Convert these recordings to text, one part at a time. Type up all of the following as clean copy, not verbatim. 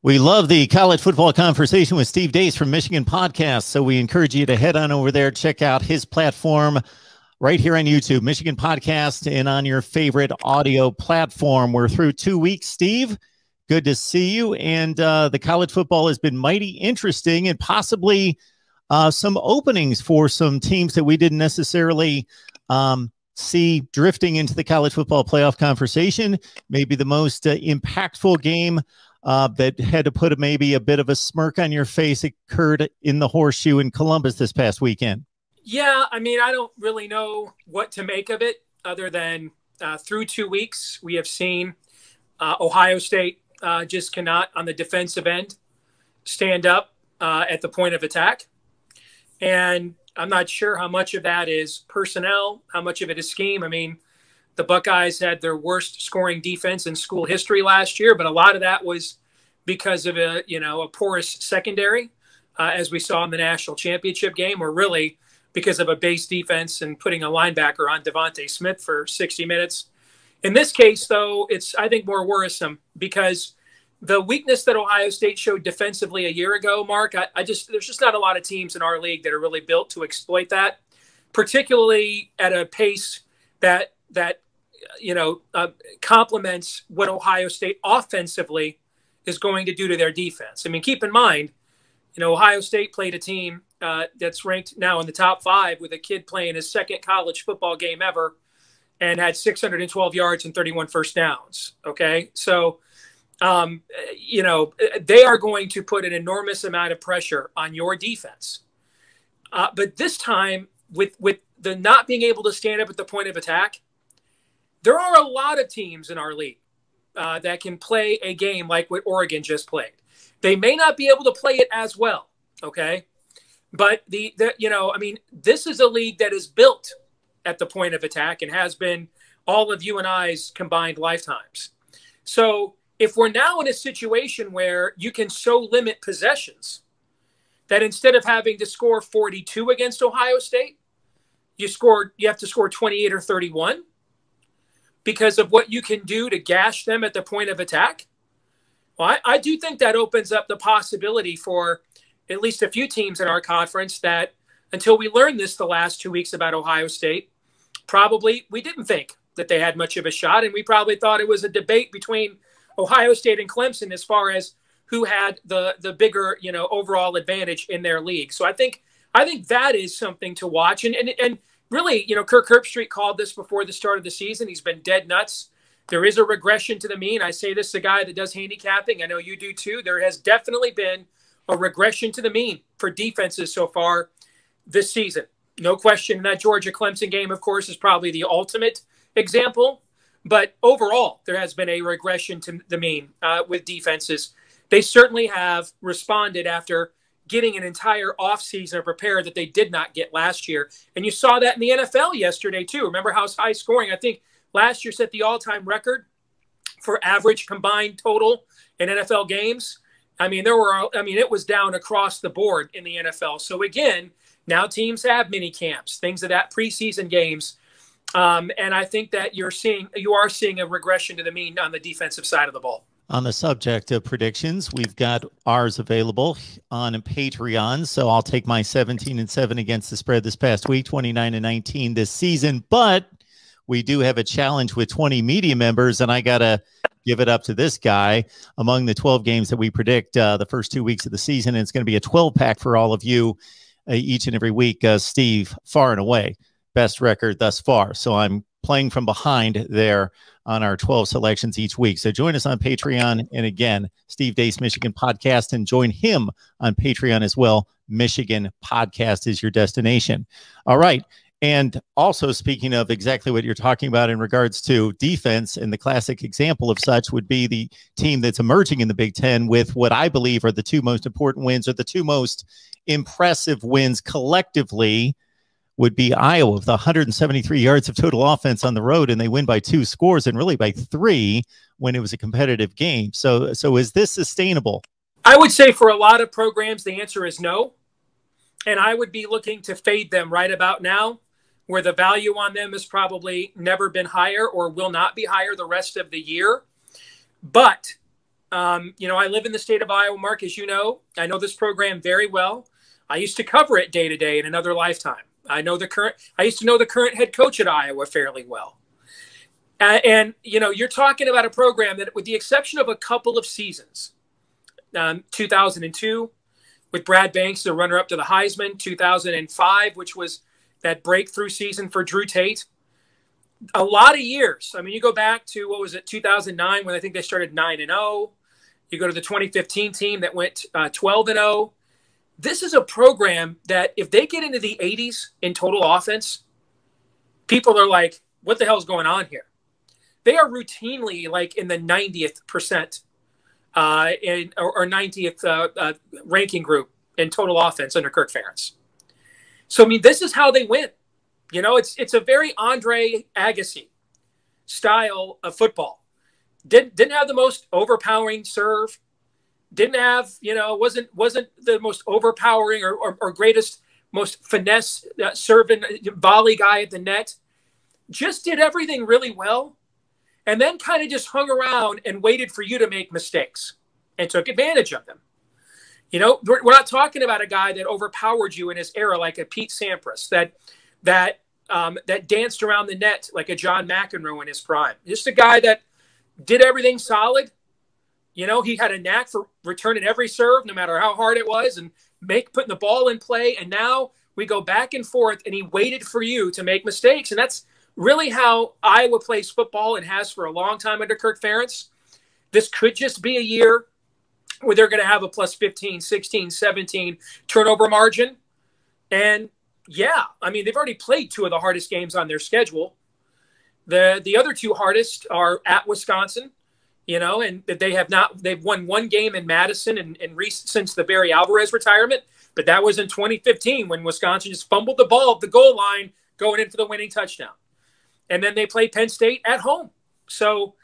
We love the college football conversation with Steve Deace from Michigan Podcast. So we encourage you to head on over there, check out his platform right here on YouTube, Michigan Podcast, and on your favorite audio platform. We're through 2 weeks, Steve. Good to see you. And the college football has been mighty interesting and possibly some openings for some teams that we didn't necessarily see drifting into the college football playoff conversation. Maybe the most impactful game that had to put maybe a bit of a smirk on your face occurred in the Horseshoe in Columbus this past weekend. Yeah, I mean, I don't really know what to make of it other than through 2 weeks, we have seen Ohio State just cannot, on the defensive end, stand up at the point of attack. And I'm not sure how much of that is personnel, how much of it is scheme. I mean, the Buckeyes had their worst scoring defense in school history last year, but a lot of that was because of a porous secondary, as we saw in the national championship game, or really because of a base defense and putting a linebacker on Devontae Smith for 60 minutes. In this case, though, it's, I think, more worrisome because the weakness that Ohio State showed defensively a year ago, Mark, there's just not a lot of teams in our league that are really built to exploit that, particularly at a pace that complements what Ohio State offensively is going to do to their defense. I mean, keep in mind, Ohio State played a team that's ranked now in the top 5 with a kid playing his second college football game ever and had 612 yards and 31 first downs. Okay. So, they are going to put an enormous amount of pressure on your defense. But this time with the not being able to stand up at the point of attack, there are a lot of teams in our league that can play a game like what Oregon just played. They may not be able to play it as well, okay? But this is a league that is built at the point of attack and has been all of you and I's combined lifetimes. So if we're now in a situation where you can so limit possessions that instead of having to score 42 against Ohio State, you have to score 28 or 31 because of what you can do to gash them at the point of attack. Well, I do think that opens up the possibility for at least a few teams in our conference that, until we learned this the last 2 weeks about Ohio State, probably we didn't think that they had much of a shot, and we probably thought it was a debate between Ohio State and Clemson as far as who had the bigger, overall advantage in their league. So I think that is something to watch. And really, Kirk Herbstreit called this before the start of the season. He's been dead nuts. There is a regression to the mean. I say this as a guy that does handicapping. I know you do too. There has definitely been a regression to the mean for defenses so far this season. No question. That Georgia-Clemson game, of course, is probably the ultimate example. But overall, there has been a regression to the mean with defenses. They certainly have responded after getting an entire offseason prepared that they did not get last year. And you saw that in the NFL yesterday, too. Remember how high scoring? I think last year set the all-time record for average combined total in NFL games. I mean, it was down across the board in the NFL. So, again, now teams have mini camps, things of that preseason games. And I think that you are seeing a regression to the mean on the defensive side of the ball. On the subject of predictions, we've got ours available on Patreon. So I'll take my 17-7 against the spread this past week, 29-19 this season. But we do have a challenge with 20 media members, and I got to give it up to this guy. Among the 12 games that we predict the first 2 weeks of the season, and it's going to be a 12-pack for all of you each and every week. Steve, far and away, best record thus far. So I'm playing from behind there on our 12 selections each week. So join us on Patreon. And again, Steve Deace, Michigan Podcast, and join him on Patreon as well. Michigan Podcast is your destination. All right. And also, speaking of exactly what you're talking about in regards to defense, and the classic example of such would be the team that's emerging in the Big Ten with what I believe are the two most important wins, or the two most impressive wins collectively, would be Iowa with 173 yards of total offense on the road, and they win by 2 scores, and really by 3 when it was a competitive game. So is this sustainable? I would say for a lot of programs, the answer is no. And I would be looking to fade them right about now, where the value on them has probably never been higher or will not be higher the rest of the year. But I live in the state of Iowa, Mark, as you know. I know this program very well. I used to cover it day to day in another lifetime. I used to know the current head coach at Iowa fairly well. And you're talking about a program that, with the exception of a couple of seasons, 2002 with Brad Banks, the runner-up to the Heisman, 2005, which was that breakthrough season for Drew Tate. A lot of years. I mean, you go back to, 2009, when I think they started 9-0. You go to the 2015 team that went 12-0. This is a program that if they get into the 80s in total offense, people are like, what the hell's going on here? They are routinely like in the 90th percent or 90th ranking group in total offense under Kirk Ferentz. So, I mean, this is how they win. It's a very Andre Agassi style of football. Didn't have the most overpowering serve. Didn't have, wasn't the most overpowering or greatest, most finesse serving volley guy at the net. Just did everything really well. And then kind of just hung around and waited for you to make mistakes and took advantage of them. We're not talking about a guy that overpowered you in his era like a Pete Sampras, that danced around the net like a John McEnroe in his prime. Just a guy that did everything solid. He had a knack for returning every serve, no matter how hard it was, and putting the ball in play. And now we go back and forth, and he waited for you to make mistakes. And that's really how Iowa plays football and has for a long time under Kirk Ferentz. This could just be a year where they're going to have a plus 15, 16, 17 turnover margin. And yeah, I mean, they've already played two of the hardest games on their schedule. The other two hardest are at Wisconsin, and they've won one game in Madison and since the Barry Alvarez retirement, but that was in 2015 when Wisconsin just fumbled the ball at the goal line going in for the winning touchdown. And then they play Penn State at home. So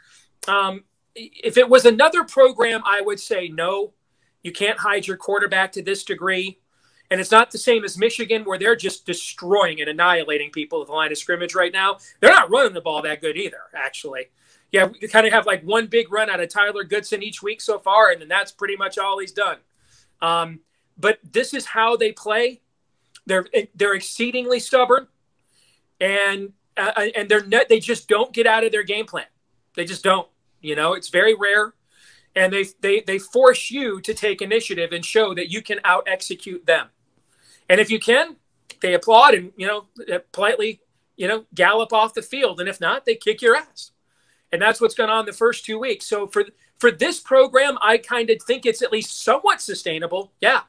if it was another program, I would say no, you can't hide your quarterback to this degree. And it's not the same as Michigan, where they're just destroying and annihilating people at the line of scrimmage right now. They're not running the ball that good either, actually. Yeah, we kind of have like one big run out of Tyler Goodson each week so far, and then that's pretty much all he's done. But this is how they play. They're exceedingly stubborn, and they just don't get out of their game plan. They just don't. It's very rare, and they force you to take initiative and show that you can out execute them. And if you can, they applaud and politely gallop off the field. And if not, they kick your ass. And that's what's gone on the first 2 weeks. So for this program, I kind of think it's at least somewhat sustainable. Yeah.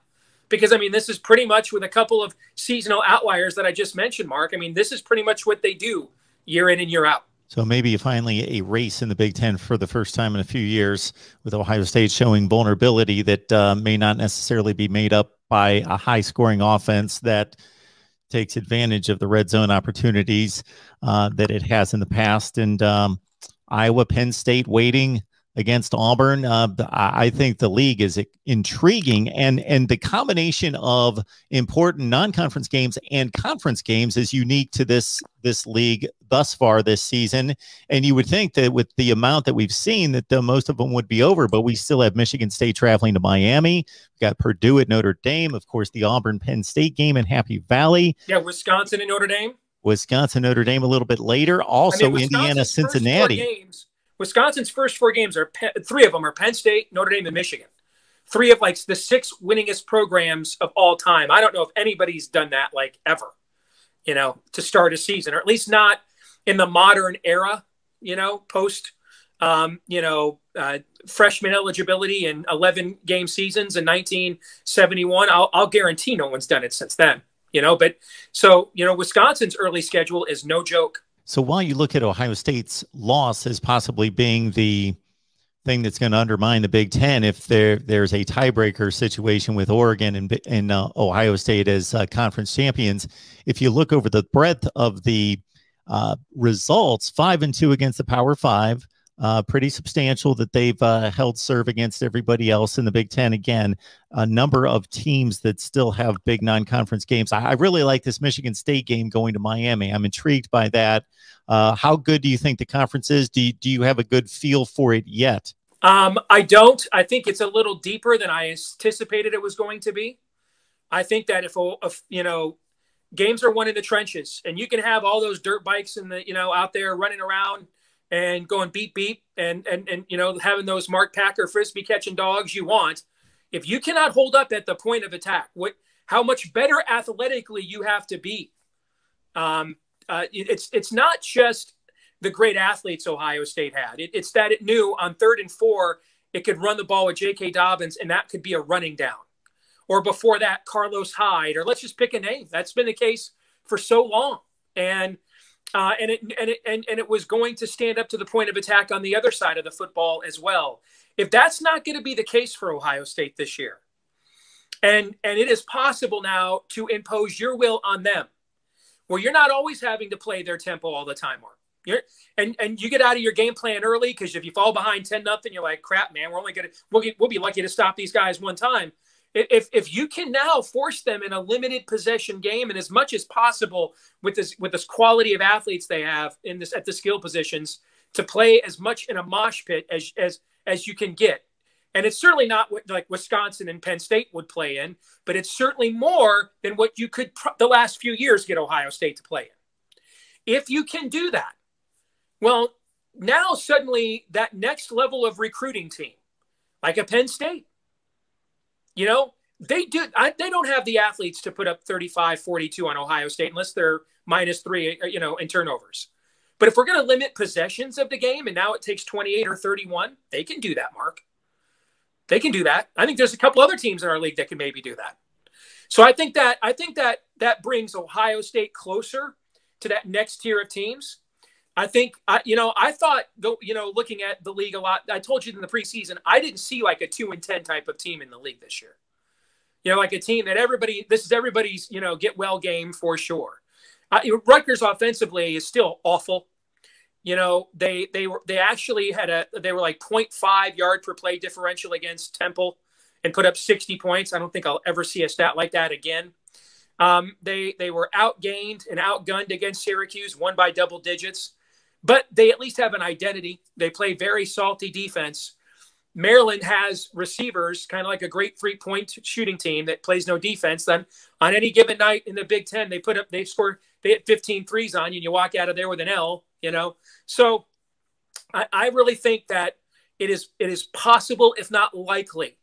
Because, I mean, this is pretty much with a couple of seasonal outliers that I just mentioned, Mark. I mean, this is pretty much what they do year in and year out. So maybe finally a race in the Big Ten for the first time in a few years, with Ohio State showing vulnerability that may not necessarily be made up by a high-scoring offense that takes advantage of the red zone opportunities that it has in the past. And Iowa, Penn State waiting against Auburn. I think the league is intriguing, and the combination of important non-conference games and conference games is unique to this league thus far this season. And you would think that with the amount that we've seen, that most of them would be over, but we still have Michigan State traveling to Miami. We've got Purdue at Notre Dame, of course, the Auburn Penn State game in Happy Valley. Yeah, Wisconsin and Notre Dame. Wisconsin, Notre Dame a little bit later. Also, Indiana, Cincinnati. Wisconsin's first four games three of them are Penn State, Notre Dame, and Michigan. Three of like the six winningest programs of all time. I don't know if anybody's done that like ever, to start a season, or at least not in the modern era, post, freshman eligibility and 11 game seasons in 1971. I'll guarantee no one's done it since then, but so, Wisconsin's early schedule is no joke. So while you look at Ohio State's loss as possibly being the thing that's going to undermine the Big Ten, if there's a tiebreaker situation with Oregon and Ohio State as conference champions, if you look over the breadth of the results, 5-2 against the Power Five, pretty substantial that they've held serve against everybody else in the Big Ten. Again, a number of teams that still have big non-conference games. I really like this Michigan State game going to Miami. I'm intrigued by that. How good do you think the conference is? Do you have a good feel for it yet? I don't. I think it's a little deeper than I anticipated it was going to be. I think that if games are won in the trenches, and you can have all those dirt bikes in the out there running around and going beep beep and having those Mark Packer frisbee catching dogs you want, if you cannot hold up at the point of attack, how much better athletically you have to be. It's not just the great athletes Ohio State had. It's that it knew on 3rd and 4 it could run the ball with J.K. Dobbins, and that could be a running down. Or before that, Carlos Hyde, or let's just pick a name. That's been the case for so long, and it was going to stand up to the point of attack on the other side of the football as well. If that's not going to be the case for Ohio State this year, and it is possible now to impose your will on them, where you're not always having to play their tempo all the time, Mark. And you get out of your game plan early, because if you fall behind 10-0, you're like, crap, man, we'll be lucky to stop these guys one time. If you can now force them in a limited possession game, and as much as possible with this quality of athletes they have at the skill positions, to play as much in a mosh pit as you can get. And it's certainly not what like Wisconsin and Penn State would play in, but it's certainly more than what you could the last few years get Ohio State to play in. If you can do that, well, now suddenly that next level of recruiting team, like a Penn State, they don't have the athletes to put up 35-42 on Ohio State unless they're -3, in turnovers. But if we're going to limit possessions of the game, and now it takes 28 or 31, they can do that, Mark. They can do that. I think there's a couple other teams in our league that can maybe do that. So I think that brings Ohio State closer to that next tier of teams. I think, I thought, looking at the league a lot, I told you in the preseason, I didn't see like a 2-10 type of team in the league this year. Like a team that this is everybody's, get well game for sure. Rutgers offensively is still awful. They actually they were like 0.5 yard per play differential against Temple and put up 60 points. I don't think I'll ever see a stat like that again. They were outgained and outgunned against Syracuse, won by double digits. But they at least have an identity. They play very salty defense. Maryland has receivers, kind of like a great 3-point shooting team that plays no defense. Then on any given night in the Big Ten, they hit 15 threes on you, and you walk out of there with an L, So I really think that it is possible, if not likely,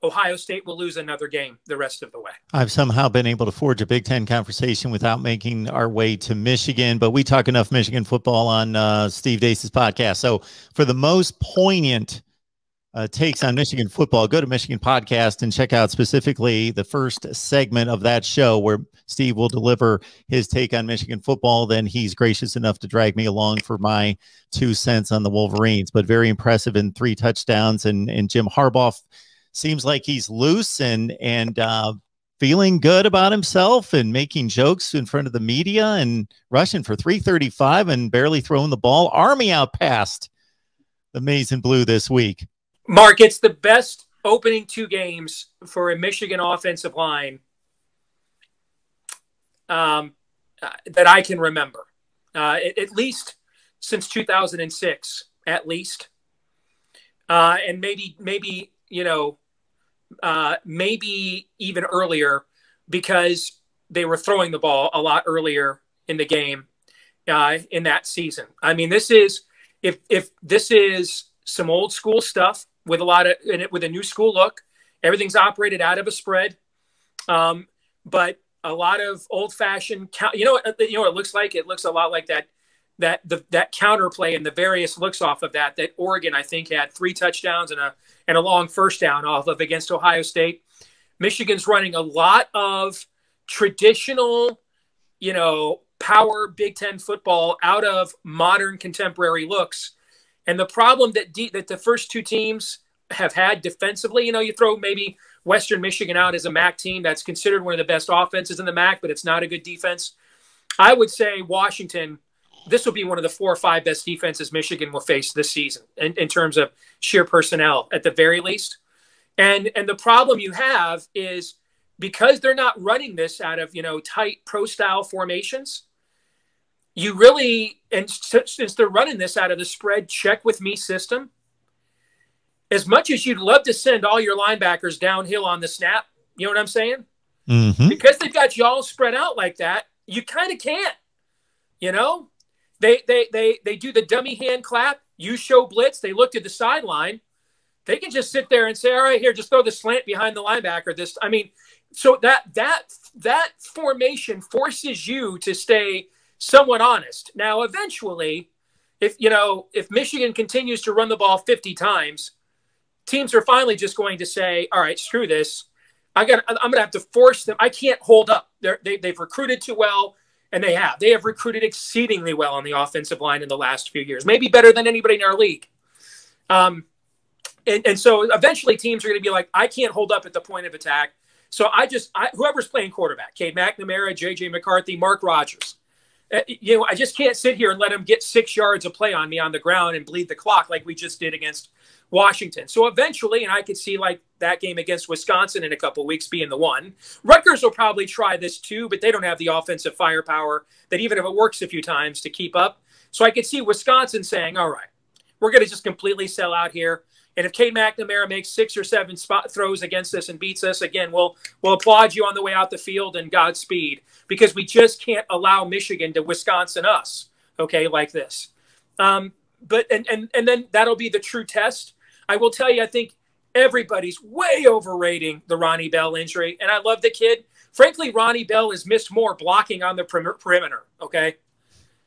Ohio State will lose another game the rest of the way. I've somehow been able to forge a Big Ten conversation without making our way to Michigan, but we talk enough Michigan football on Steve Deace's podcast. So for the most poignant takes on Michigan football, go to Michigan Podcast and check out specifically the first segment of that show where Steve will deliver his take on Michigan football. Then he's gracious enough to drag me along for my 2 cents on the Wolverines, but very impressive in 3 touchdowns. And Jim Harbaugh seems like he's loose and feeling good about himself and making jokes in front of the media and rushing for 335 and barely throwing the ball. Army out past the Maize and Blue this week. Mark, it's the best opening 2 games for a Michigan offensive line that I can remember, at least since 2006, at least. And maybe even earlier, because they were throwing the ball a lot earlier in the game in that season. I mean, this is if this is some old school stuff with with a new school look. Everything's operated out of a spread, but a lot of old fashioned. What it looks like? It looks a lot like that counterplay and the various looks off of that Oregon, I think, had 3 touchdowns and a long first down off of against Ohio State. Michigan's running a lot of traditional, power Big Ten football out of modern contemporary looks. And the problem that the first 2 teams have had defensively, you throw maybe Western Michigan out as a MAC team that's considered one of the best offenses in the MAC, but it's not a good defense. I would say Washington, this will be one of the 4 or 5 best defenses Michigan will face this season in terms of sheer personnel at the very least. And the problem you have is because they're not running this out of, tight pro style formations, you really, and since they're running this out of the spread check with me system, as much as you'd love to send all your linebackers downhill on the snap, you know what I'm saying? Mm-hmm. Because they've got you all spread out like that, you kind of can't. You know, they do the dummy hand clap. You show blitz. They look to the sideline. They can just sit there and say, "All right, here, just throw the slant behind the linebacker." So that formation forces you to stay somewhat honest. Now, eventually, if Michigan continues to run the ball 50 times, teams are finally just going to say, "All right, screw this. I'm going to have to force them. I can't hold up. They've recruited too well." And they have recruited exceedingly well on the offensive line in the last few years, maybe better than anybody in our league. And so eventually teams are going to be like, I can't hold up at the point of attack. So whoever's playing quarterback, Cade McNamara, J.J. McCarthy, Mark Rogers, I just can't sit here and let them get 6 yards of play on me on the ground and bleed the clock like we just did against Washington. So eventually, and I could see like that game against Wisconsin in a couple of weeks being the one. Rutgers will probably try this too, but they don't have the offensive firepower that even if it works a few times to keep up. So I could see Wisconsin saying, all right, we're going to just completely sell out here. And if Cade McNamara makes 6 or 7 spot throws against us and beats us, again, we'll applaud you on the way out the field and Godspeed, because we just can't allow Michigan to Wisconsin us, okay, like this. But then that'll be the true test. I will tell you, I think everybody's way overrating the Ronnie Bell injury, and I love the kid. Frankly, Ronnie Bell has missed more blocking on the perimeter, okay?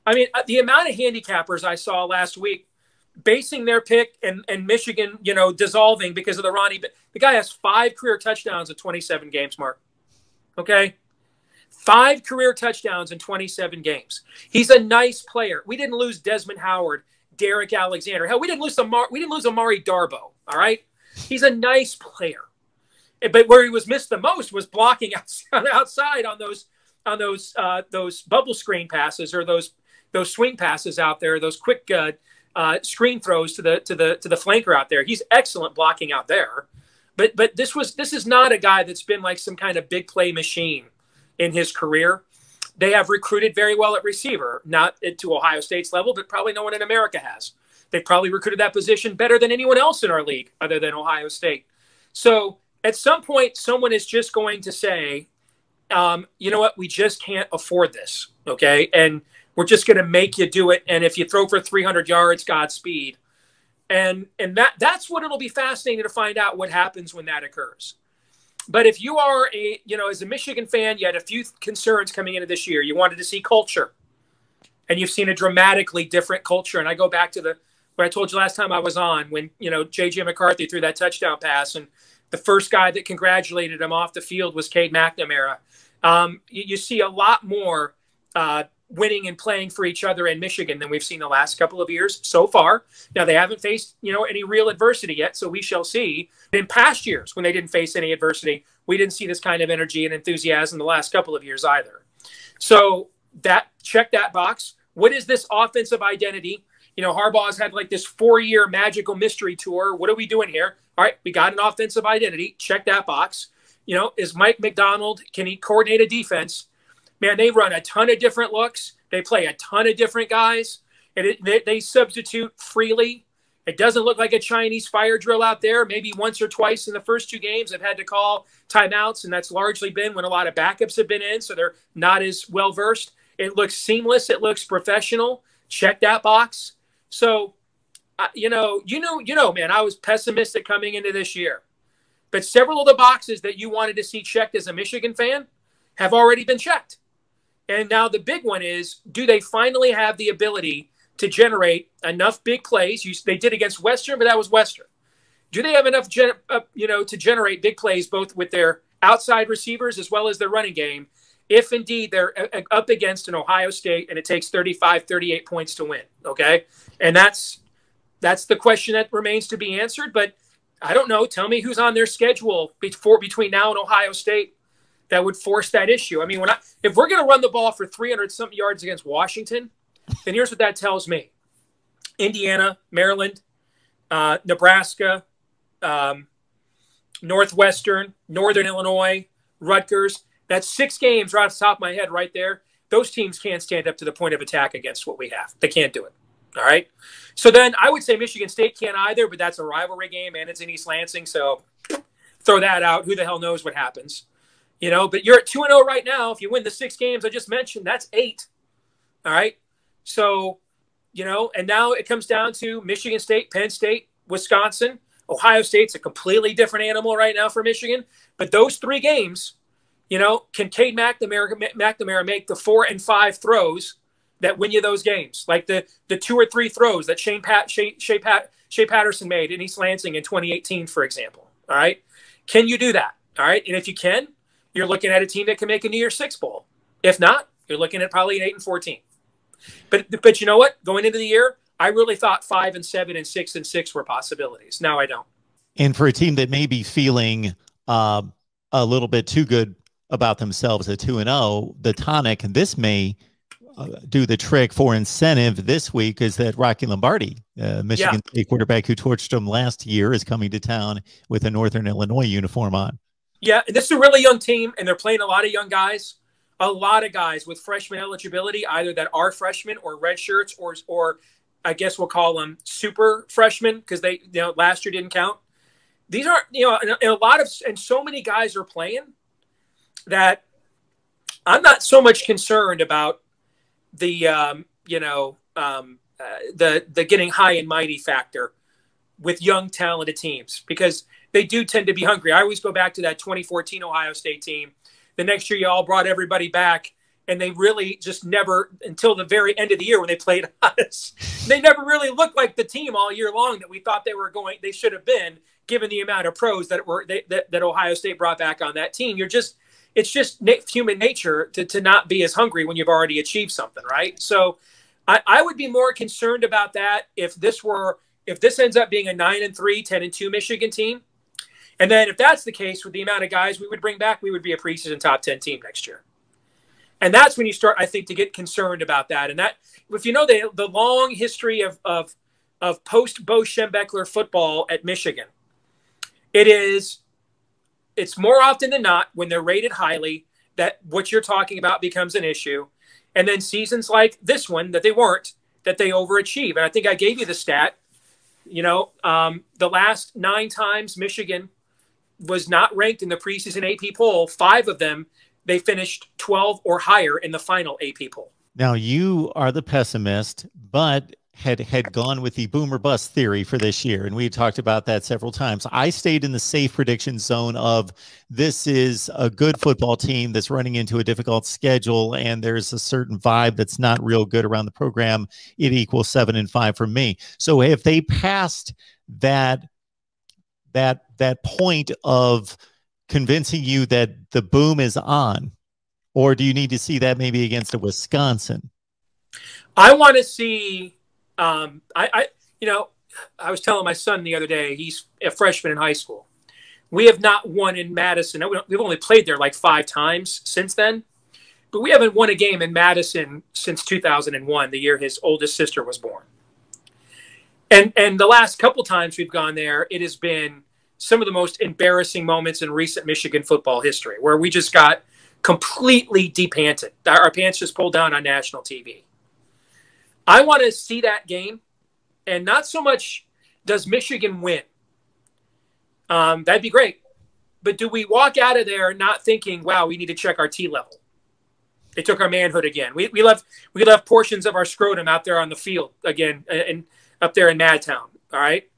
I mean, the amount of handicappers I saw last week basing their pick and Michigan, dissolving because of the Ronnie. The guy has 5 career touchdowns in 27 games, Mark. Okay? 5 career touchdowns in 27 games. He's a nice player. We didn't lose Desmond Howard, Derek Alexander. Hell, we didn't lose Amari Darbo, all right? He's a nice player. But where he was missed the most was blocking outside on those bubble screen passes or those swing passes out there, those quick screen throws to the flanker out there. He's excellent blocking out there. But this is not a guy that's been like some kind of big play machine in his career. They have recruited very well at receiver, not to Ohio State's level, but probably no one in America has. They've probably recruited that position better than anyone else in our league other than Ohio State. So at some point, someone is just going to say, you know what, we just can't afford this, okay? And we're just going to make you do it. And if you throw for 300 yards, Godspeed. And that's what it'll be fascinating to find out what happens when that occurs. But if you are as a Michigan fan, you had a few concerns coming into this year. You wanted to see culture, and you've seen a dramatically different culture. And I go back to what I told you last time I was on when, J.J. McCarthy threw that touchdown pass, and the first guy that congratulated him off the field was Cade McNamara. You see a lot more winning and playing for each other in Michigan than we've seen the last couple of years so far. Now, they haven't faced, any real adversity yet, so we shall see. In past years, when they didn't face any adversity, we didn't see this kind of energy and enthusiasm the last couple of years either. So check that box. What is this offensive identity? Harbaugh's had like this 4-year magical mystery tour. What are we doing here? All right, we got an offensive identity. Check that box. Is Mike McDonald, can he coordinate a defense? Man, they run a ton of different looks. They play a ton of different guys. And they substitute freely. It doesn't look like a Chinese fire drill out there. Maybe once or twice in the first 2 games, they've had to call timeouts, and that's largely been when a lot of backups have been in, so they're not as well-versed. It looks seamless. It looks professional. Check that box. So, man, I was pessimistic coming into this year. But several of the boxes that you wanted to see checked as a Michigan fan have already been checked. And now the big one is, do they finally have the ability to generate enough big plays? They did against Western, but that was Western. Do they have enough, to generate big plays both with their outside receivers as well as their running game, if indeed they're up against an Ohio State and it takes 35, 38 points to win, okay? And that's the question that remains to be answered. But I don't know. Tell me who's on their schedule between now and Ohio State that would force that issue. I mean, if we're going to run the ball for 300-something yards against Washington, then here's what that tells me. Indiana, Maryland, Nebraska, Northwestern, Northern Illinois, Rutgers. That's 6 games right off the top of my head right there. Those teams can't stand up to the point of attack against what we have. They can't do it. All right. So then I would say Michigan State can't either, but that's a rivalry game and it's in East Lansing. So throw that out. Who the hell knows what happens? You know, but you're at 2-0 right now. If you win the 6 games I just mentioned, that's 8. All right. So, you know, and now it comes down to Michigan State, Penn State, Wisconsin. Ohio State's a completely different animal right now for Michigan. But those 3 games, you know, can Cade McNamara make the 4 and 5 throws that win you those games? Like the 2 or 3 throws that Shea Patterson made in East Lansing in 2018, for example. All right. Can you do that? All right. And if you can, you're looking at a team that can make a New Year's Six bowl. If not, you're looking at probably an 8-14. But you know what? Going into the year, I really thought 5 and 7 and 6 and 6 were possibilities. Now I don't. And for a team that may be feeling a little bit too good about themselves at 2-0, the tonic, this may do the trick for incentive this week, is that Rocky Lombardi, Michigan State quarterback who torched them last year, is coming to town with a Northern Illinois uniform on. Yeah, this is a really young team, and they're playing a lot of young guys. A lot of guys with freshman eligibility, either that are freshmen or red shirts, or I guess we'll call them super freshmen because they, you know, last year didn't count. These aren't, you know, and so many guys are playing that I'm not so much concerned about the getting high and mighty factor with young talented teams, because they do tend to be hungry. I always go back to that 2014 Ohio State team. The next year, you all brought everybody back, and they really just never, until the very end of the year when they played us, they never really looked like the team all year long that we thought they should have been, given the amount of pros that Ohio State brought back on that team. It's just human nature to not be as hungry when you've already achieved something, right? So I would be more concerned about that if this ends up being a 9-3, 10-2 Michigan team. And then if that's the case, with the amount of guys we would bring back, we would be a preseason top 10 team next year. And that's when you start, I think, to get concerned about that. And that, if you know the long history of post Bo Schembechler football at Michigan, it's more often than not, when they're rated highly, that what you're talking about becomes an issue. And then seasons like this one that they weren't, that they overachieve. And I think I gave you the stat, you know, the last 9 times Michigan was not ranked in the preseason AP poll, 5 of them, they finished 12 or higher in the final AP poll. Now, you are the pessimist, but had gone with the boomer bust theory for this year, and we talked about that several times. I stayed in the safe prediction zone of this is a good football team that's running into a difficult schedule, and there's a certain vibe that's not real good around the program. It equals 7 and 5 for me. So if they passed that point of convincing you that the boom is on, or do you need to see that maybe against a Wisconsin? I want to see. I was telling my son the other day, he's a freshman in high school. We have not won in Madison. We've only played there like 5 times since then, but we haven't won a game in Madison since 2001, the year his oldest sister was born. And the last couple times we've gone there, it has been some of the most embarrassing moments in recent Michigan football history, where we just got completely depanted. Our pants just pulled down on national TV. I want to see that game, and not so much does Michigan win. That'd be great. But do we walk out of there not thinking, wow, we need to check our T level? They took our manhood again. We left portions of our scrotum out there on the field again, and up there in Madtown. All right.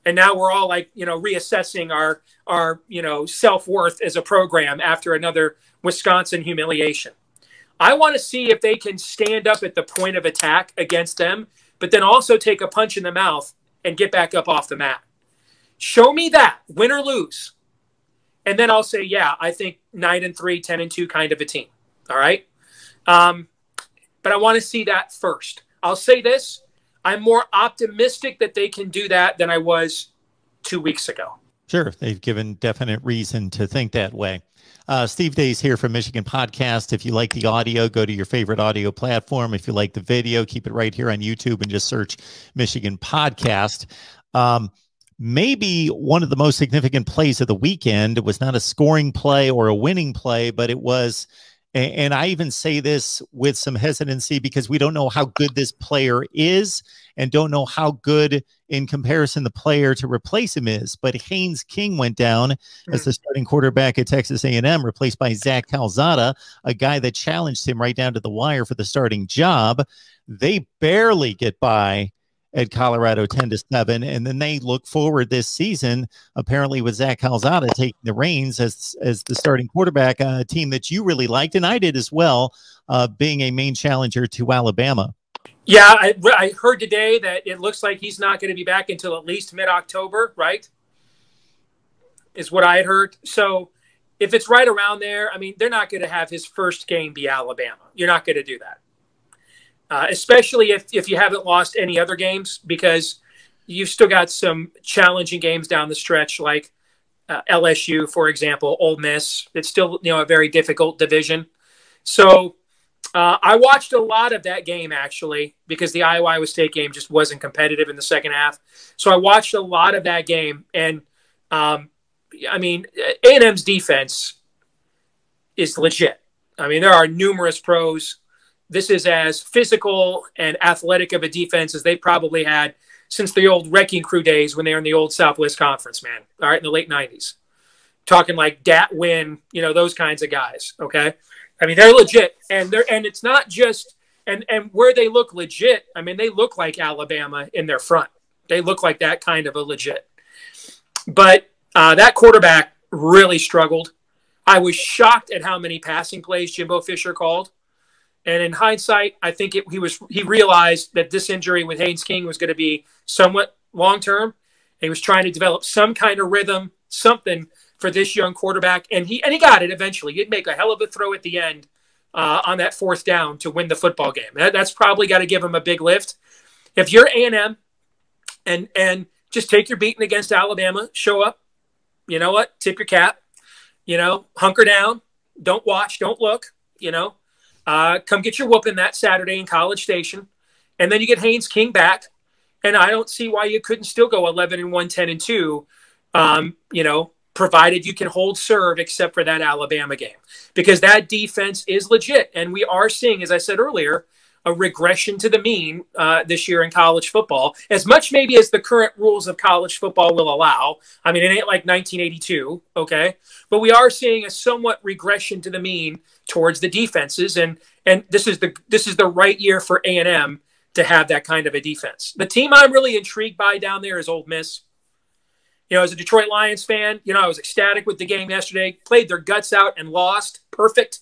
And now we're all like, reassessing our self-worth as a program after another Wisconsin humiliation. I want to see if they can stand up at the point of attack against them, but then also take a punch in the mouth and get back up off the mat. Show me that, win or lose. And then I'll say, yeah, I think 9-3, 10-2 kind of a team. All right. But I want to see that first. I'll say this. I'm more optimistic that they can do that than I was 2 weeks ago. Sure. They've given definite reason to think that way. Steve Days here from Michigan Podcast. If you like the audio, go to your favorite audio platform. If you like the video, keep it right here on YouTube and just search Michigan Podcast. Maybe one of the most significant plays of the weekend was not a scoring play or a winning play, but it was And I even say this with some hesitancy because we don't know how good this player is and don't know how good in comparison the player to replace him is. But Haynes King went down as the starting quarterback at Texas A&M, replaced by Zach Calzada, a guy that challenged him right down to the wire for the starting job. They barely get by at Colorado 10-7, and then they look forward this season, apparently with Zach Calzada taking the reins as the starting quarterback, a team that you really liked, and I did as well, being a main challenger to Alabama. Yeah, I heard today that it looks like he's not going to be back until at least mid-October, right? Is what I had heard. So if it's right around there, I mean, they're not going to have his first game be Alabama. You're not going to do that. Especially if you haven't lost any other games, because you've still got some challenging games down the stretch, like LSU, for example, Ole Miss. It's still, a very difficult division. So I watched a lot of that game, actually, because the Iowa State game just wasn't competitive in the second half. So I watched a lot of that game. And, I mean, A&M's defense is legit. I mean, there are numerous pros. This is as physical and athletic of a defense as they probably had since the old Wrecking Crew days when they were in the old Southwest Conference, man. All right, in the late 90s. Talking like Dat Win, those kinds of guys, okay? I mean, they're legit. And it's not just and where they look legit, I mean, they look like Alabama in their front. They look like that kind of a legit. But that quarterback really struggled. I was shocked at how many passing plays Jimbo Fisher called. And in hindsight, I think he realized that this injury with Haynes King was going to be somewhat long-term. He was trying to develop some kind of rhythm, something for this young quarterback. And he got it eventually. He'd make a hell of a throw at the end on that fourth down to win the football game. That's probably got to give him a big lift. If you're A&M and just take your beating against Alabama, show up, you know what, tip your cap, hunker down, don't watch, don't look, come get your whooping that Saturday in College Station. And then you get Haynes King back. And I don't see why you couldn't still go 11-1, 10-2, provided you can hold serve except for that Alabama game. Because that defense is legit. And we are seeing, as I said earlier, a regression to the mean this year in college football, as much maybe as the current rules of college football will allow. I mean, it ain't like 1982, okay? But we are seeing a somewhat regression to the mean towards the defenses, and this is the right year for A&M to have that kind of a defense. The team I'm really intrigued by down there is Ole Miss. As a Detroit Lions fan, I was ecstatic with the game yesterday. Played their guts out and lost. Perfect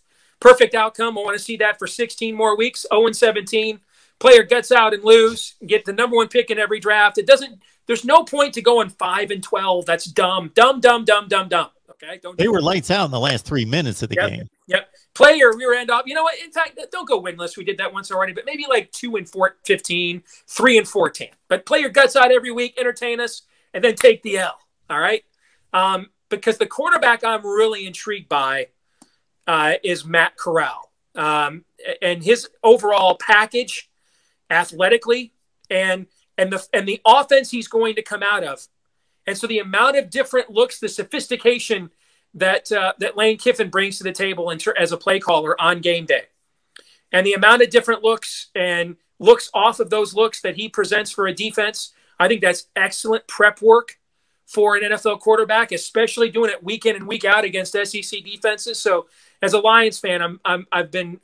outcome. I want to see that for 16 more weeks. 0-17. Play your guts out and lose. Get the number one pick in every draft. There's no point to going 5-12. That's dumb. Dumb. Okay. They were lights out in the last 3 minutes of the game. Yep. Play your rear end off. You know what? In fact, don't go winless. We did that once already, but maybe like 2-15, 3-14. But play your guts out every week, entertain us, and then take the L. All right. Because the quarterback I'm really intrigued by is Matt Corral. And his overall package athletically and the offense he's going to come out of. And so the amount of different looks, the sophistication that Lane Kiffin brings to the table as a play caller on game day, and the amount of different looks and looks off of those looks that he presents for a defense, I think that's excellent prep work for an NFL quarterback, especially doing it week in and week out against SEC defenses. So as a Lions fan, I've been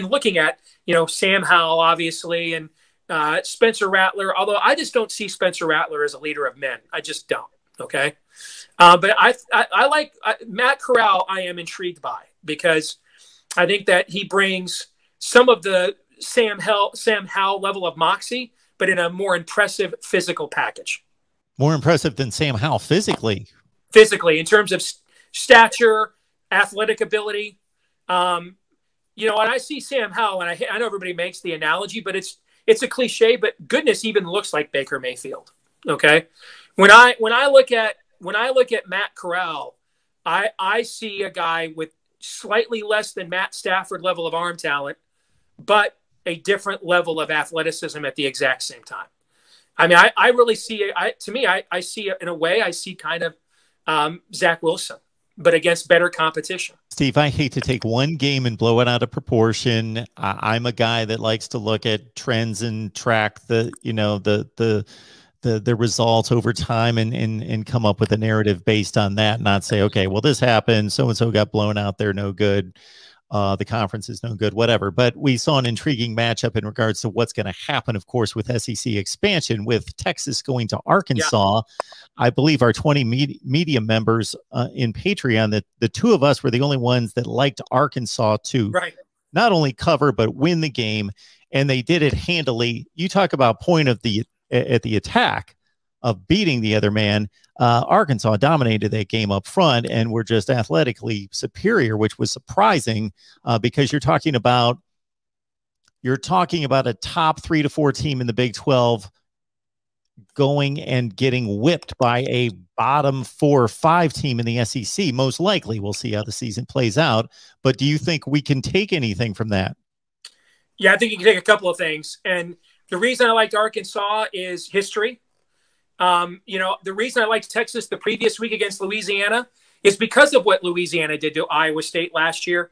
looking at Sam Howell obviously and Spencer Rattler, although I just don't see Spencer Rattler as a leader of men. I just don't. Okay. But I like Matt Corral. I am intrigued by, because I think that he brings some of the Sam Howell level of moxie, but in a more impressive physical package. More impressive than Sam Howell physically. Physically, in terms of stature, athletic ability. And I see Sam Howell, and I know everybody makes the analogy, but it's a cliche, but goodness, even looks like Baker Mayfield. Okay. When I look at Matt Corral, I see a guy with slightly less than Matt Stafford level of arm talent, but a different level of athleticism at the exact same time. I mean, I really see it. I see it in a way. I see kind of Zach Wilson but against better competition. Steve, I hate to take one game and blow it out of proportion. I'm a guy that likes to look at trends and track the, you know, the results over time and come up with a narrative based on that, not say, okay, well, this happened, so-and-so got blown out, they're no good. The conference is no good, whatever. But we saw an intriguing matchup in regards to what's going to happen, of course, with SEC expansion, with Texas going to Arkansas. Yeah. I believe our 20 media members in Patreon, that the two of us were the only ones that liked Arkansas to not only cover, but win the game. And they did it handily. You talk about point of the at the attack of beating the other man. Arkansas dominated that game up front and were just athletically superior, which was surprising because you're talking about a top 3 to 4 team in the Big 12 going and getting whipped by a bottom 4 or 5 team in the SEC. Most likely, we'll see how the season plays out. But do you think we can take anything from that? Yeah, I think you can take a couple of things. And the reason I liked Arkansas is history. You know, the reason I liked Texas the previous week against Louisiana is because of what Louisiana did to Iowa State last year.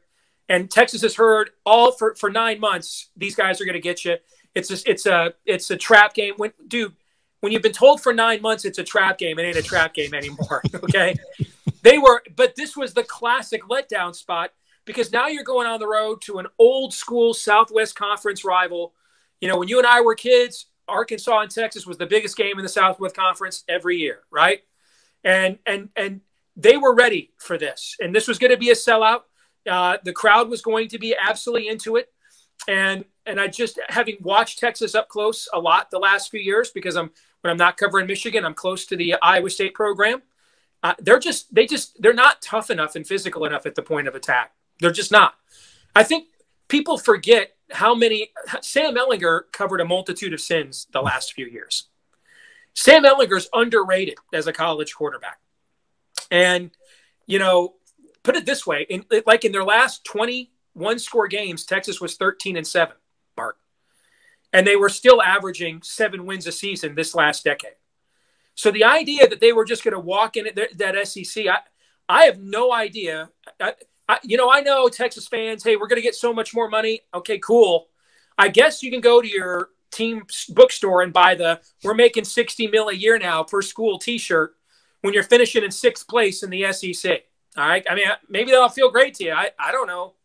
And Texas has heard all for 9 months, these guys are going to get you. It's a trap game. When you've been told for 9 months it's a trap game, it ain't a trap game anymore. Okay. But this was the classic letdown spot because now you're going on the road to an old school Southwest Conference rival. You know, when you and I were kids, Arkansas and Texas was the biggest game in the Southwest Conference every year, right? And they were ready for this. And this was going to be a sellout. The crowd was going to be absolutely into it. And I just, having watched Texas up close a lot the last few years, because when I'm not covering Michigan, I'm close to the Iowa State program. They're not tough enough and physical enough at the point of attack. They're just not. I think people forget how many Sam Ehlinger covered a multitude of sins the last few years. Sam Ehlinger's underrated as a college quarterback. And, you know, put it this way, in their last 21 score games, Texas was 13-7, Mark. And they were still averaging 7 wins a season this last decade. So the idea that they were just going to walk in at that SEC, I have no idea. I know Texas fans, hey, we're going to get so much more money. Okay, cool. I guess you can go to your team bookstore and buy we're making $60 million a year now per school t-shirt when you're finishing in 6th place in the SEC. All right. I mean, maybe that'll feel great to you. I don't know.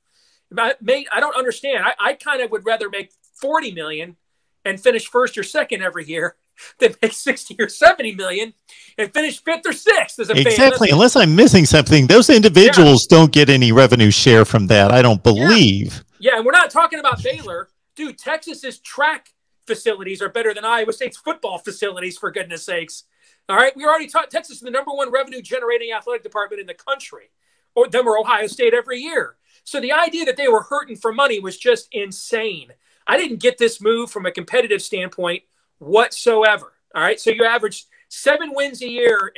I don't understand. I kind of would rather make $40 million and finish 1st or 2nd every year than make 60 or 70 million and finish 5th or 6th as a fan. Exactly. Unless I'm missing something, those individuals don't get any revenue share from that, I don't believe. Yeah, and we're not talking about Baylor. Dude, Texas's track facilities are better than Iowa State's football facilities, for goodness sakes. All right, we already taught Texas is the #1 revenue-generating athletic department in the country, or them or Ohio State every year. So the idea that they were hurting for money was just insane. I didn't get this move from a competitive standpoint whatsoever. All right. So you averaged 7 wins a year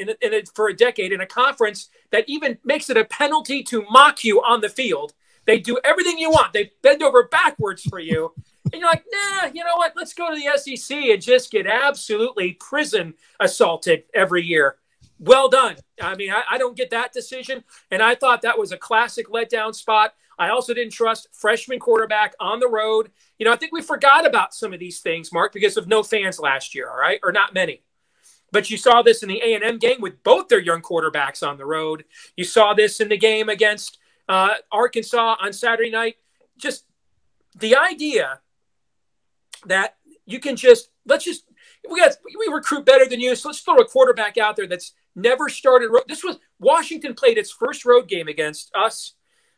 for a decade in a conference that even makes it a penalty to mock you on the field. They do everything you want. They bend over backwards for you. And you're like, nah, you know what? Let's go to the SEC and just get absolutely prison assaulted every year. Well done. I mean, I don't get that decision. And I thought that was a classic letdown spot. I also didn't trust freshman quarterback on the road. You know, I think we forgot about some of these things, Mark, because of no fans last year, all right, or not many. But you saw this in the A&M game with both their young quarterbacks on the road. You saw this in the game against Arkansas on Saturday night. Just the idea that you can we recruit better than you, so let's throw a quarterback out there that's never started. This was Washington played its first road game against us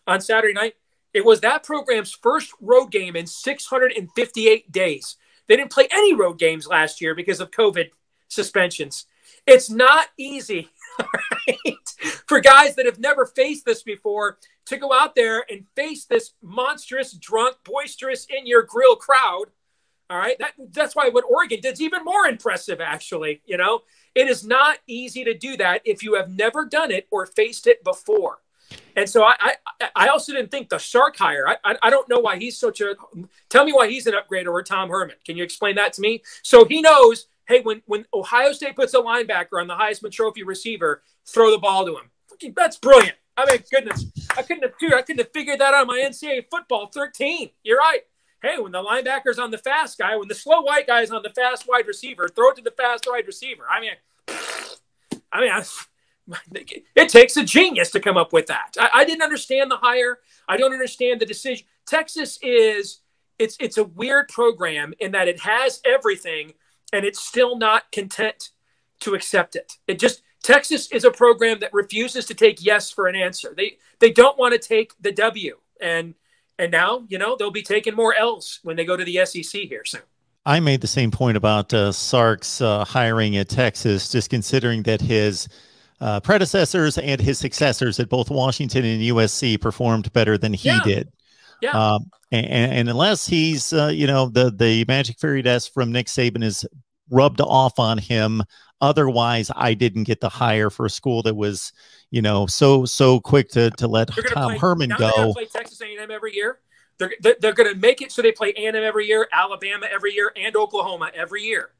on Saturday night. It was that program's first road game in 658 days. They didn't play any road games last year because of COVID suspensions. It's not easy, right, for guys that have never faced this before to go out there and face this monstrous, drunk, boisterous, in-your-grill crowd. All right, that's why what Oregon did is even more impressive, actually. You know, it is not easy to do that if you have never done it or faced it before. And so I also didn't think the Sark hire. I don't know why he's such a. Tell me why he's an upgrade over Tom Herman. Can you explain that to me? So he knows, hey, when Ohio State puts a linebacker on the Heisman Trophy receiver, throw the ball to him. That's brilliant. I mean, goodness, I couldn't have figured that out on my NCAA football 13. You're right. Hey, when the linebacker's on the fast guy, when the slow white guy is on the fast wide receiver, throw it to the fast wide receiver. It takes a genius to come up with that. I didn't understand the hire. I don't understand the decision. Texas it's a weird program in that it has everything and it's still not content to accept it. Texas is a program that refuses to take yes for an answer. They don't want to take the W. And now, they'll be taking more L's when they go to the SEC here soon. I made the same point about Sark's hiring at Texas, just considering that his predecessors and his successors at both Washington and USC performed better than he did. Yeah. And unless he's, the magic fairy dust from Nick Saban is rubbed off on him, otherwise I didn't get the hire for a school that was, so quick to let Tom Herman go. They're going to play Texas A&M every year. They're going to make it so they play A&M every year, Alabama every year, and Oklahoma every year.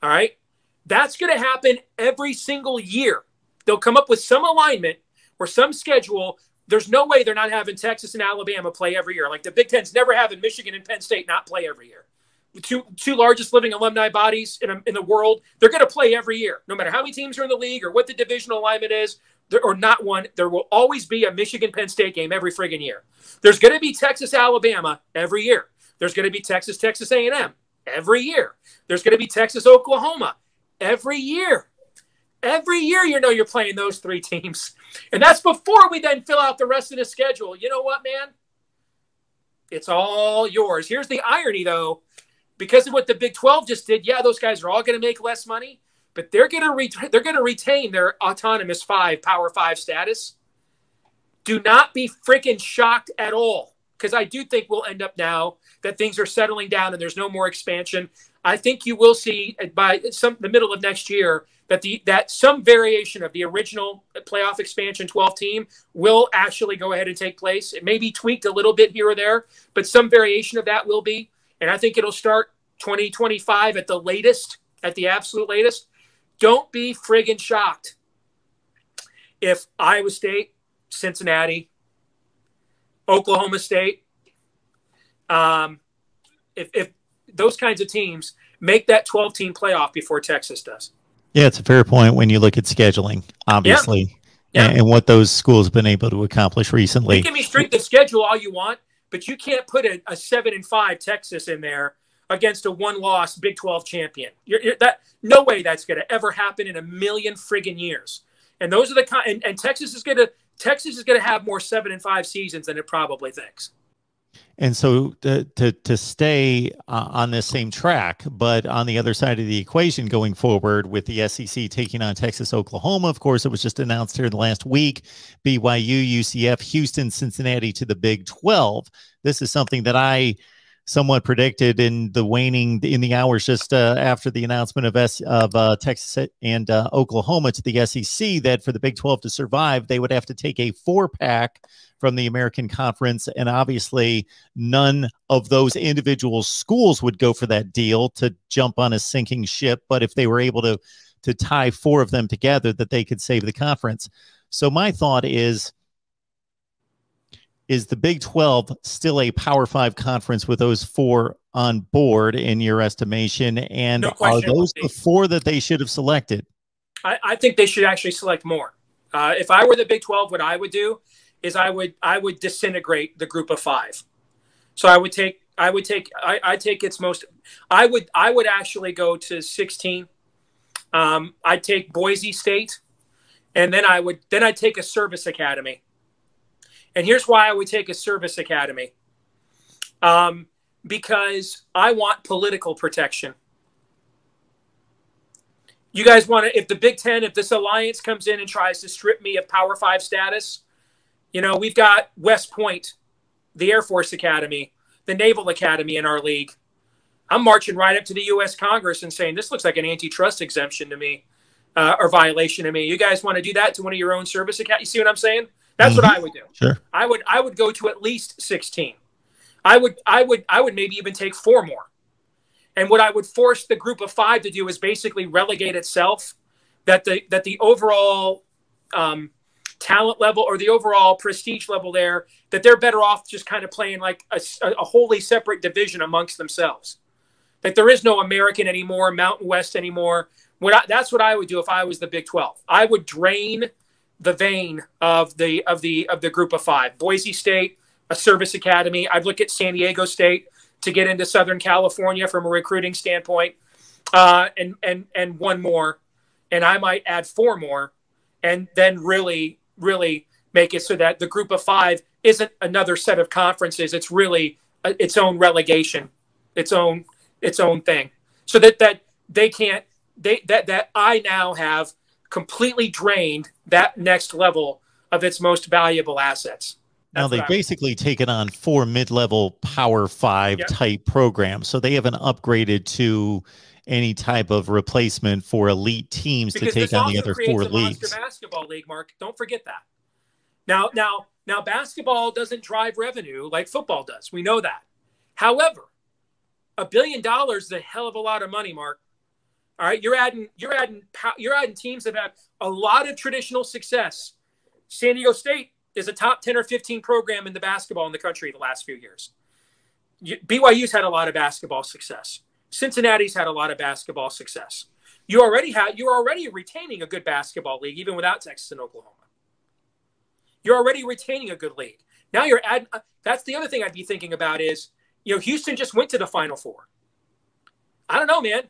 All right? That's going to happen every single year. They'll come up with some alignment or some schedule. There's no way they're not having Texas and Alabama play every year. Like the Big Ten's never having Michigan and Penn State not play every year. The two largest living alumni bodies in the world, they're going to play every year. No matter how many teams are in the league or what the divisional alignment is, or not one, there will always be a Michigan-Penn State game every friggin' year. There's going to be Texas-Alabama every year. There's going to be Texas A&M every year. There's going to be Texas-Oklahoma every year. Every year, you're playing those three teams. And that's before we then fill out the rest of the schedule. You know what, man? It's all yours. Here's the irony, though. Because of what the Big 12 just did, those guys are all going to make less money, but they're going to retain their autonomous Power 5 status. Do not be freaking shocked at all, because I do think we'll end up now that things are settling down and there's no more expansion. I think you will see by the middle of next year that some variation of the original playoff expansion 12 team will actually go ahead and take place. It may be tweaked a little bit here or there, but some variation of that will be. And I think it'll start 2025 at the latest, at the absolute latest. Don't be friggin' shocked if Iowa State, Cincinnati, Oklahoma State, if those kinds of teams make that 12-team playoff before Texas does. Yeah, it's a fair point when you look at scheduling, obviously, and what those schools have been able to accomplish recently. You give me strength of schedule all you want, but you can't put a 7-5 Texas in there against a one-loss Big 12 champion. No way that's going to ever happen in a million friggin' years. And those are and Texas is going to have more 7-5 seasons than it probably thinks. And so to stay on this same track, but on the other side of the equation going forward with the SEC taking on Texas, Oklahoma, of course, it was just announced here last week, BYU, UCF, Houston, Cincinnati to the Big 12. This is something that I somewhat predicted in the hours just after the announcement of Texas and Oklahoma to the SEC, that for the Big 12 to survive, they would have to take a 4-pack from the American Conference, and obviously none of those individual schools would go for that deal to jump on a sinking ship. But if they were able to tie 4 of them together, that they could save the conference. So my thought is the Big 12 still a Power 5 conference with those 4 on board in your estimation? And are those the 4 that they should have selected? I think they should actually select more. If I were the Big 12, what I would do is I would disintegrate the group of 5. So I would take its most. I would actually go to 16. I'd take Boise State, and then I'd take a service academy. And here's why I would take a service academy. Because I want political protection. You guys want to, if the Big Ten, if this alliance comes in and tries to strip me of Power 5 status, we've got West Point, the Air Force Academy, the Naval Academy in our league. I'm marching right up to the U.S. Congress and saying, this looks like an antitrust exemption to me, or violation to me. You guys want to do that to one of your own service accounts? You see what I'm saying? That's what I would do. Sure. I would go to at least 16. I would maybe even take 4 more. And what I would force the group of 5 to do is basically relegate itself, that the overall talent level or the overall prestige level there, that they're better off just kind of playing like a wholly separate division amongst themselves. That there is no American anymore, Mountain West anymore. That's what I would do if I was the Big 12. I would drain the vein of the group of five. Boise State, a service academy. I'd look at San Diego State to get into Southern California from a recruiting standpoint, and one more, and I might add four more, and then really make it so that the group of five isn't another set of conferences. It's really its own relegation, its own thing, so that they can't that I now have completely drained that next level of its most valuable assets. Now they've basically taken on 4 mid-level Power 5 type programs, so they haven't upgraded to any type of replacement for elite teams to take on the other 4 leagues. Monster basketball league, Mark. Don't forget that. Now, basketball doesn't drive revenue like football does. We know that. However, $1 billion is a hell of a lot of money, Mark. All right, you're adding teams that have a lot of traditional success. San Diego State is a top 10 or 15 program in the basketball in the country the last few years. BYU's had a lot of basketball success. Cincinnati's had a lot of basketball success. You're already retaining a good basketball league, even without Texas and Oklahoma. You're already retaining a good league. Now you're adding. That's the other thing I'd be thinking about is, Houston just went to the Final Four. I don't know, man.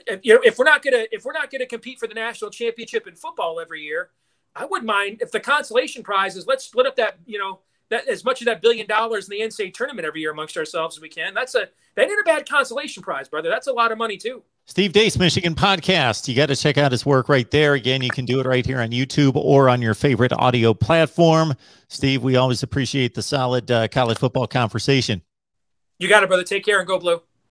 If we're not gonna compete for the national championship in football every year, I wouldn't mind if the consolation prize is, let's split up that that as much of that $1 billion in the NCAA tournament every year amongst ourselves as we can. That ain't a bad consolation prize, brother. That's a lot of money too. Steve Deace, Michigan Podcast. You got to check out his work right there. Again, you can do it right here on YouTube or on your favorite audio platform. Steve, we always appreciate the solid college football conversation. You got it, brother. Take care and go Blue.